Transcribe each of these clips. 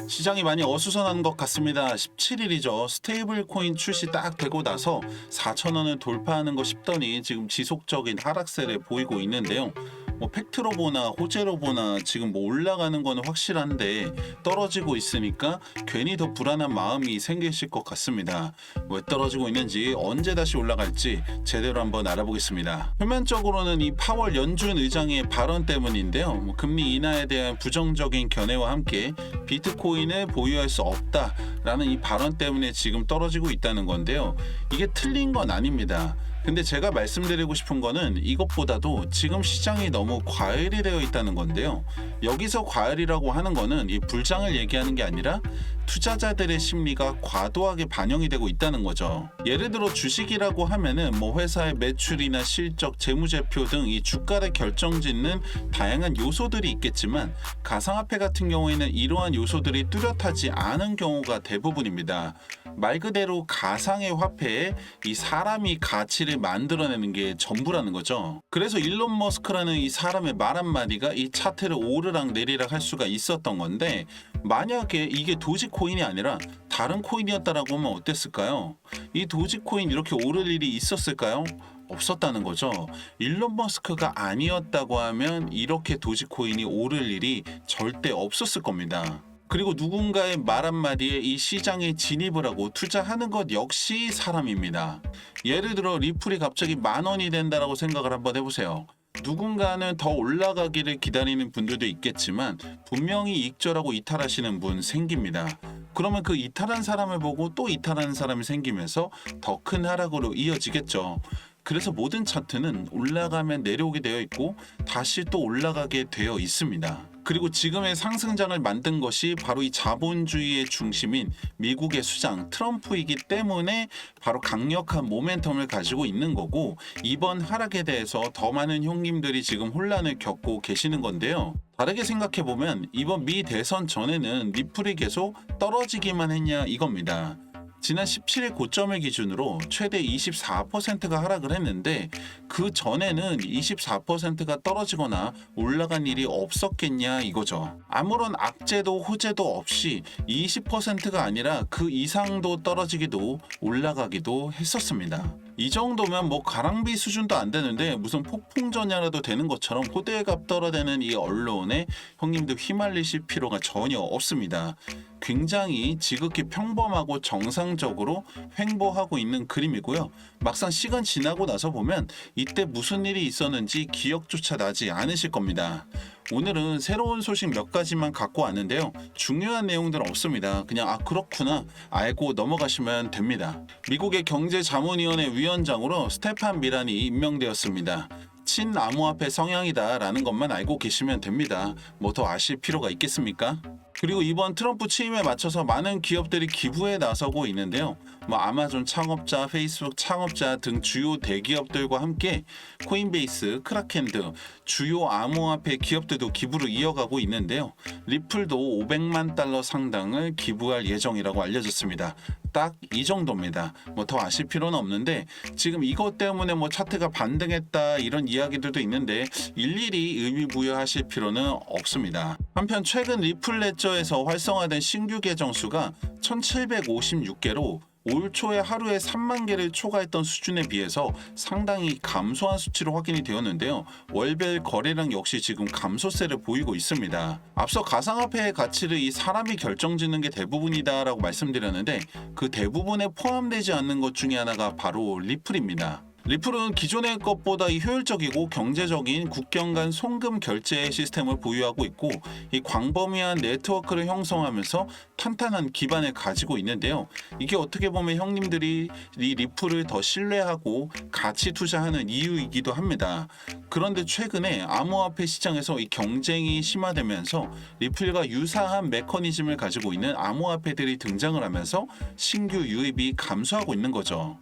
시장이 많이 어수선한 것 같습니다. 17일이죠. 스테이블 코인 출시 딱 되고 나서 4,000원을 돌파하는 거 싶더니 지금 지속적인 하락세를 보이고 있는데요. 뭐 팩트로 보나 호재로 보나 지금 뭐 올라가는 거는 확실한데 떨어지고 있으니까 괜히 더 불안한 마음이 생기실 것 같습니다. 왜 떨어지고 있는지, 언제 다시 올라갈지 제대로 한번 알아보겠습니다. 표면적으로는 이 파월 연준 의장의 발언 때문인데요. 금리 인하에 대한 부정적인 견해와 함께 비트코인을 보유할 수 없다라는 이 발언 때문에 지금 떨어지고 있다는 건데요. 이게 틀린 건 아닙니다. 근데 제가 말씀드리고 싶은 거는 이것보다도 지금 시장이 너무 과열이 되어 있다는 건데요. 여기서 과열이라고 하는 거는 이 불장을 얘기하는 게 아니라 투자자들의 심리가 과도하게 반영이 되고 있다는 거죠. 예를 들어 주식이라고 하면은 뭐 회사의 매출이나 실적, 재무제표 등 이 주가를 결정짓는 다양한 요소들이 있겠지만 가상화폐 같은 경우에는 이러한 요소들이 뚜렷하지 않은 경우가 대부분입니다. 말 그대로 가상의 화폐에 이 사람이 가치를 만들어내는 게 전부라는 거죠. 그래서 일론 머스크라는 이 사람의 말 한마디가 이 차트를 오르락 내리락 할 수가 있었던 건데, 만약에 이게 도지코인이 아니라 다른 코인이었다라고 하면 어땠을까요? 이 도지코인 이렇게 오를 일이 있었을까요? 없었다는 거죠. 일론 머스크가 아니었다고 하면 이렇게 도지코인이 오를 일이 절대 없었을 겁니다. 그리고 누군가의 말 한마디에 이 시장에 진입을 하고 투자하는 것 역시 사람입니다. 예를 들어 리플이 갑자기 10,000원이 된다라고 생각을 한번 해보세요. 누군가는 더 올라가기를 기다리는 분들도 있겠지만 분명히 익절하고 이탈하시는 분 생깁니다. 그러면 그 이탈한 사람을 보고 또 이탈하는 사람이 생기면서 더 큰 하락으로 이어지겠죠. 그래서 모든 차트는 올라가면 내려오게 되어 있고 다시 또 올라가게 되어 있습니다. 그리고 지금의 상승장을 만든 것이 바로 이 자본주의의 중심인 미국의 수장 트럼프이기 때문에 바로 강력한 모멘텀을 가지고 있는 거고, 이번 하락에 대해서 더 많은 형님들이 지금 혼란을 겪고 계시는 건데요. 다르게 생각해보면 이번 미 대선 전에는 리플이 계속 떨어지기만 했냐 이겁니다. 지난 17일 고점을 기준으로 최대 24%가 하락을 했는데 그 전에는 24%가 떨어지거나 올라간 일이 없었겠냐 이거죠. 아무런 악재도 호재도 없이 20%가 아니라 그 이상도 떨어지기도 올라가기도 했었습니다. 이 정도면 뭐 가랑비 수준도 안 되는데 무슨 폭풍전야라도 되는 것처럼 호들갑 떨어대는 이 언론에 형님들 휘말리실 필요가 전혀 없습니다. 굉장히 지극히 평범하고 정상적으로 횡보하고 있는 그림이고요. 막상 시간 지나고 나서 보면 이때 무슨 일이 있었는지 기억조차 나지 않으실 겁니다. 오늘은 새로운 소식 몇 가지만 갖고 왔는데요. 중요한 내용들은 없습니다. 그냥 그렇구나 알고 넘어가시면 됩니다. 미국의 경제자문위원회 위원장으로 스테판 미란이 임명되었습니다. 친암호화폐 성향이다라는 것만 알고 계시면 됩니다. 뭐 더 아실 필요가 있겠습니까? 그리고 이번 트럼프 취임에 맞춰서 많은 기업들이 기부에 나서고 있는데요. 뭐 아마존 창업자, 페이스북 창업자 등 주요 대기업들과 함께 코인베이스, 크라켄 등 주요 암호화폐 기업들도 기부를 이어가고 있는데요. 리플도 500만 달러 상당을 기부할 예정이라고 알려졌습니다. 딱 이 정도입니다. 뭐 더 아실 필요는 없는데 지금 이것 때문에 뭐 차트가 반등했다 이런 이야기들도 있는데 일일이 의미 부여하실 필요는 없습니다. 한편 최근 리플 레저에서 활성화된 신규 계정 수가 1756개로 올 초에 하루에 3만 개를 초과했던 수준에 비해서 상당히 감소한 수치로 확인이 되었는데요. 월별 거래량 역시 지금 감소세를 보이고 있습니다. 앞서 가상화폐의 가치를 이 사람이 결정짓는 게 대부분이다라고 말씀드렸는데 그 대부분에 포함되지 않는 것 중에 하나가 바로 리플입니다. 리플은 기존의 것보다 효율적이고 경제적인 국경 간 송금 결제 시스템을 보유하고 있고 이 광범위한 네트워크를 형성하면서 탄탄한 기반을 가지고 있는데요. 이게 어떻게 보면 형님들이 이 리플을 더 신뢰하고 가치 투자하는 이유이기도 합니다. 그런데 최근에 암호화폐 시장에서 이 경쟁이 심화되면서 리플과 유사한 메커니즘을 가지고 있는 암호화폐들이 등장을 하면서 신규 유입이 감소하고 있는 거죠.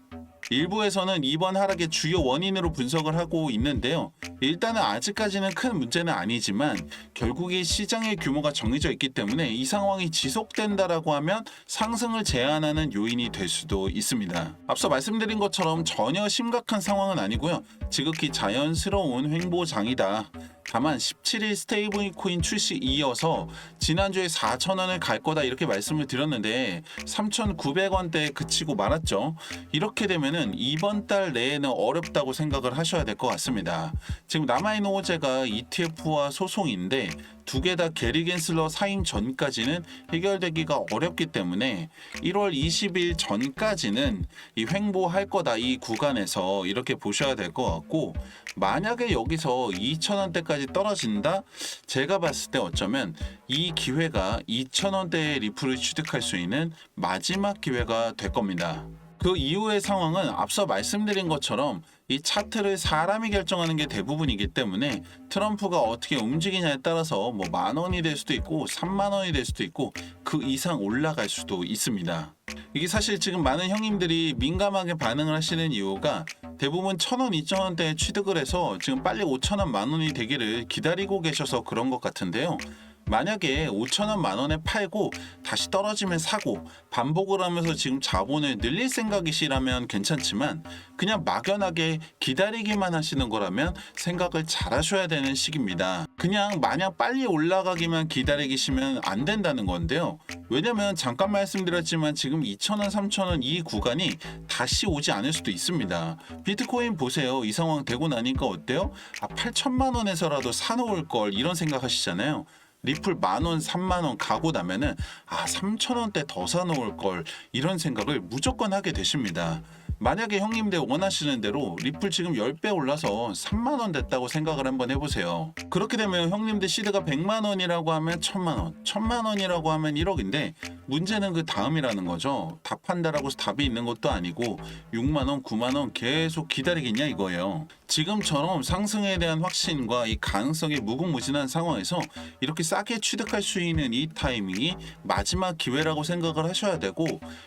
일부에서는 이번 하락의 주요 원인으로 분석을 하고 있는데요. 일단은 아직까지는 큰 문제는 아니지만 결국에 시장의 규모가 정해져 있기 때문에 이 상황이 지속된다라고 하면 상승을 제한하는 요인이 될 수도 있습니다. 앞서 말씀드린 것처럼 전혀 심각한 상황은 아니고요. 지극히 자연스러운 횡보장이다. 다만 17일 스테이블 코인 출시 이어서 지난주에 4,000원을 갈 거다 이렇게 말씀을 드렸는데 3,900원대에 그치고 말았죠. 이렇게 되면은 이번 달 내에는 어렵다고 생각을 하셔야 될 것 같습니다. 지금 남아있는 호재가 ETF와 소송인데 두 개 다 게리 겐슬러 사임 전까지는 해결되기가 어렵기 때문에 1월 20일 전까지는 이 횡보할 거다 이 구간에서 이렇게 보셔야 될 것 같고, 만약에 여기서 2,000원대까지 떨어진다? 제가 봤을 때 어쩌면 이 기회가 2,000원대의 리플을 취득할 수 있는 마지막 기회가 될 겁니다. 그 이후의 상황은 앞서 말씀드린 것처럼 이 차트를 사람이 결정하는 게 대부분이기 때문에 트럼프가 어떻게 움직이냐에 따라서 뭐 10,000원이 될 수도 있고 30,000원이 될 수도 있고 그 이상 올라갈 수도 있습니다. 이게 사실 지금 많은 형님들이 민감하게 반응을 하시는 이유가 대부분 1,000원, 2,000원대에 취득을 해서 지금 빨리 5,000원, 10,000원이 되기를 기다리고 계셔서 그런 것 같은데요. 만약에 5,000원, 10,000원에 팔고 다시 떨어지면 사고 반복을 하면서 지금 자본을 늘릴 생각이시라면 괜찮지만, 그냥 막연하게 기다리기만 하시는 거라면 생각을 잘 하셔야 되는 시기입니다. 그냥 마냥 빨리 올라가기만 기다리시면 안 된다는 건데요. 왜냐면 잠깐 말씀드렸지만 지금 2,000원, 3,000원 이 구간이 다시 오지 않을 수도 있습니다. 비트코인 보세요. 이 상황 되고 나니까 어때요? 8천만 원에서라도 사놓을 걸 이런 생각하시잖아요. 리플 10,000원, 30,000원 가고 나면은 3,000원대 더 사놓을 걸 이런 생각을 무조건 하게 되십니다. 만약에 형님들 원하시는 대로 리플 지금 10배 올라서 3만원 됐다고 생각을 한번 해보세요. 그렇게 되면 형님들 시드가 100만원이라고 하면 1,000만원, 1,000만원이라고 하면 1억인데 문제는 그 다음이라는 거죠. 답한다라고 해서 답이 있는 것도 아니고 6만원, 9만원 계속 기다리겠냐 이거예요. 지금처럼 상승에 대한 확신과 이 가능성이 무궁무진한 상황에서 이렇게 싸게 취득할 수 있는 이 타이밍이 마지막 기회라고 생각을 하셔야 되고,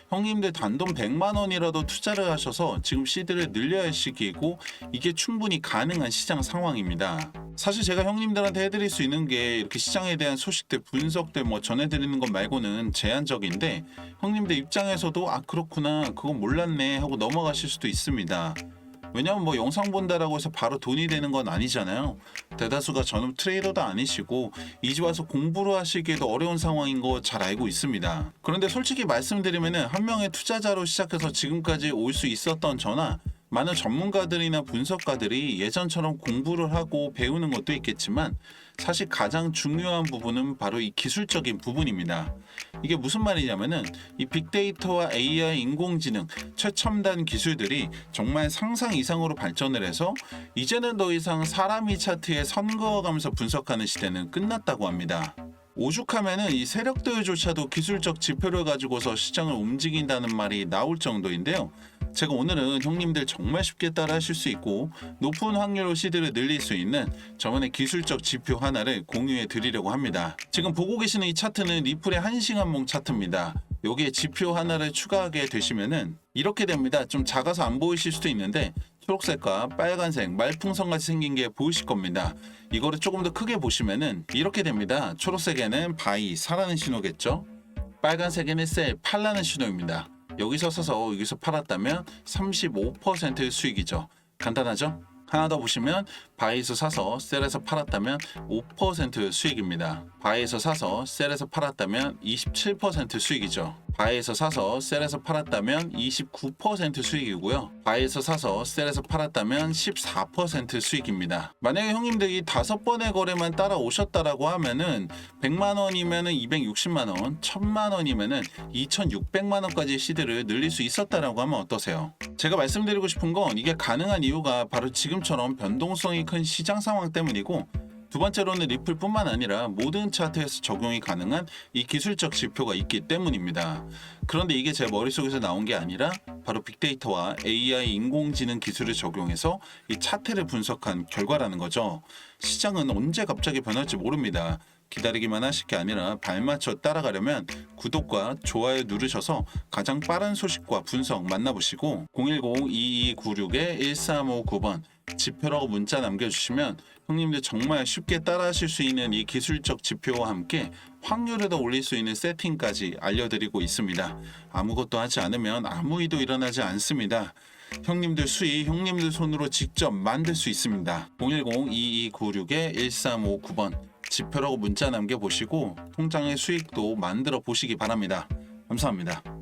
형님들 단돈 100만원이라도 투자를 하셔서 지금 시드를 늘려야 할 시기이고 이게 충분히 가능한 시장 상황입니다. 사실 제가 형님들한테 해드릴 수 있는 게 이렇게 시장에 대한 소식들, 분석들 뭐 전해드리는 것 말고는 제한적인데, 형님들 입장에서도 그렇구나, 그건 몰랐네 하고 넘어가실 수도 있습니다. 왜냐면 뭐 영상 본다라고 해서 바로 돈이 되는 건 아니잖아요. 대다수가 전업 트레이더도 아니시고 이제 와서 공부를 하시기에도 어려운 상황인 거 잘 알고 있습니다. 그런데 솔직히 말씀드리면은 한 명의 투자자로 시작해서 지금까지 올 수 있었던 저나 많은 전문가들이나 분석가들이 예전처럼 공부를 하고 배우는 것도 있겠지만 사실 가장 중요한 부분은 바로 이 기술적인 부분입니다. 이게 무슨 말이냐면은 이 빅데이터와 AI, 인공지능, 최첨단 기술들이 정말 상상 이상으로 발전을 해서 이제는 더 이상 사람이 차트에 선 그어가면서 분석하는 시대는 끝났다고 합니다. 오죽하면은 이 세력들조차도 기술적 지표를 가지고서 시장을 움직인다는 말이 나올 정도인데요. 제가 오늘은 형님들 정말 쉽게 따라 하실 수 있고 높은 확률로 시드를 늘릴 수 있는 저만의 기술적 지표 하나를 공유해 드리려고 합니다. 지금 보고 계시는 이 차트는 리플의 1시간봉 차트입니다. 여기에 지표 하나를 추가하게 되시면은 이렇게 됩니다. 좀 작아서 안 보이실 수도 있는데 초록색과 빨간색 말풍선같이 생긴 게 보이실 겁니다. 이거를 조금 더 크게 보시면은 이렇게 됩니다. 초록색에는 바이, 사라는 신호겠죠. 빨간색에는 셀, 팔라는 신호입니다. 여기서 사서 여기서 팔았다면 35% 수익이죠. 간단하죠? 하나 더 보시면 바이에서 사서 셀에서 팔았다면 5% 수익입니다. 바이에서 사서 셀에서 팔았다면 27% 수익이죠. 바이에서 사서 셀에서 팔았다면 29% 수익이고요. 바이에서 사서 셀에서 팔았다면 14% 수익입니다. 만약에 형님들이 5번의 거래만 따라오셨다라고 하면은 100만 원이면은 260만 원, 1000만 원이면은 2,600만 원까지 시드를 늘릴 수 있었다라고 하면 어떠세요? 제가 말씀드리고 싶은 건 이게 가능한 이유가 바로 지금처럼 변동성이 큰 시장 상황 때문이고, 두 번째로는 리플뿐만 아니라 모든 차트에서 적용이 가능한 이 기술적 지표가 있기 때문입니다. 그런데 이게 제 머릿속에서 나온 게 아니라 바로 빅데이터와 AI, 인공지능 기술을 적용해서 이 차트를 분석한 결과라는 거죠. 시장은 언제 갑자기 변할지 모릅니다. 기다리기만 하실 게 아니라 발맞춰 따라가려면 구독과 좋아요 누르셔서 가장 빠른 소식과 분석 만나보시고 010-2296-1359번 지표라고 문자 남겨주시면 형님들 정말 쉽게 따라하실 수 있는 이 기술적 지표와 함께 확률을 더 올릴 수 있는 세팅까지 알려드리고 있습니다. 아무것도 하지 않으면 아무 일도 일어나지 않습니다. 형님들 수익 형님들 손으로 직접 만들 수 있습니다. 010-2296-1359번 지표라고 문자 남겨보시고 통장의 수익도 만들어 보시기 바랍니다. 감사합니다.